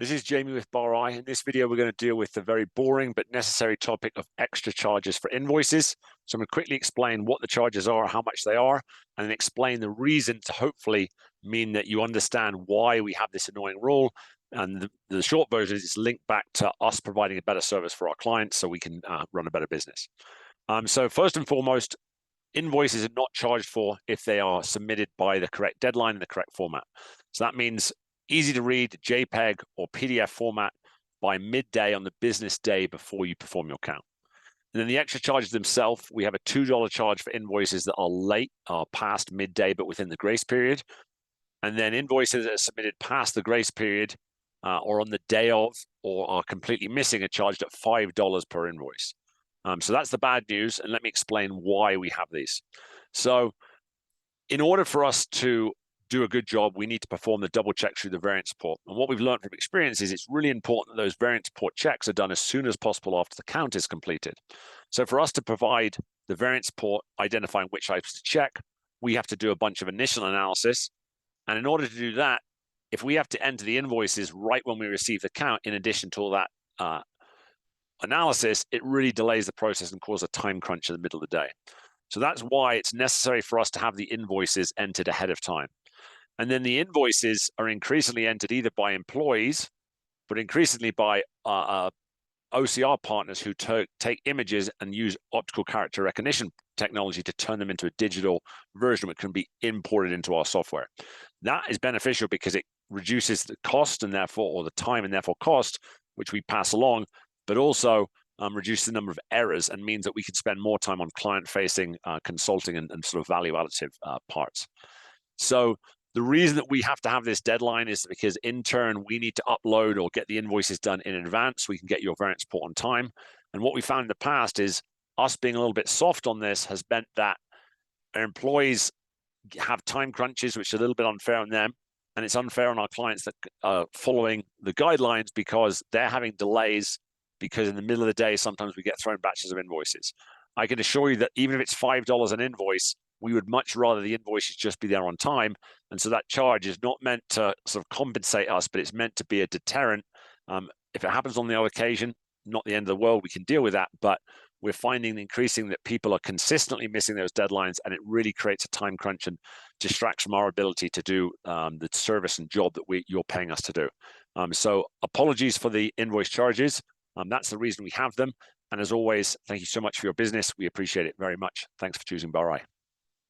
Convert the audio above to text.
This is Jamie with Bar. In this video, we're going to deal with the very boring but necessary topic of extra charges for invoices. So I'm going to quickly explain what the charges are, how much they are, and then explain the reason to hopefully mean that you understand why we have this annoying rule. And the short version is linked back to us providing a better service for our clients so we can run a better business. So first and foremost, invoices are not charged for if they are submitted by the correct deadline in the correct format. So that means easy to read JPEG or PDF format by midday on the business day before you perform your count. And then the extra charges themselves, we have a $2 charge for invoices that are late, are past midday, but within the grace period. And then invoices that are submitted past the grace period or on the day of, or are completely missing, are charged at $5 per invoice. So that's the bad news, and let me explain why we have these. So in order for us to do a good job, we need to perform the double check through the variance report. And what we've learned from experience is it's really important that those variance report checks are done as soon as possible after the count is completed. So for us to provide the variance report identifying which items to check, we have to do a bunch of initial analysis. And in order to do that, if we have to enter the invoices right when we receive the count, in addition to all that analysis, it really delays the process and causes a time crunch in the middle of the day. So that's why it's necessary for us to have the invoices entered ahead of time. And then the invoices are increasingly entered either by employees, but increasingly by OCR partners who take images and use optical character recognition technology to turn them into a digital version which can be imported into our software. That is beneficial because it reduces the cost and therefore, or the time and therefore cost, which we pass along, but also reduce the number of errors and means that we can spend more time on client-facing consulting and sort of value additive parts. So the reason that we have to have this deadline is because in turn, we need to upload or get the invoices done in advance so we can get your variance report on time. And what we found in the past is us being a little bit soft on this has meant that our employees have time crunches, which is a little bit unfair on them. And it's unfair on our clients that are following the guidelines because they're having delays, because in the middle of the day, sometimes we get thrown batches of invoices. I can assure you that even if it's $5 an invoice, we would much rather the invoices just be there on time. And so that charge is not meant to sort of compensate us, but it's meant to be a deterrent. If it happens on the odd occasion, not the end of the world, we can deal with that. But we're finding increasing that people are consistently missing those deadlines, and it really creates a time crunch and distracts from our ability to do the service and job that you're paying us to do. So apologies for the invoice charges. That's the reason we have them. And as always, thank you so much for your business. We appreciate it very much. Thanks for choosing Bar.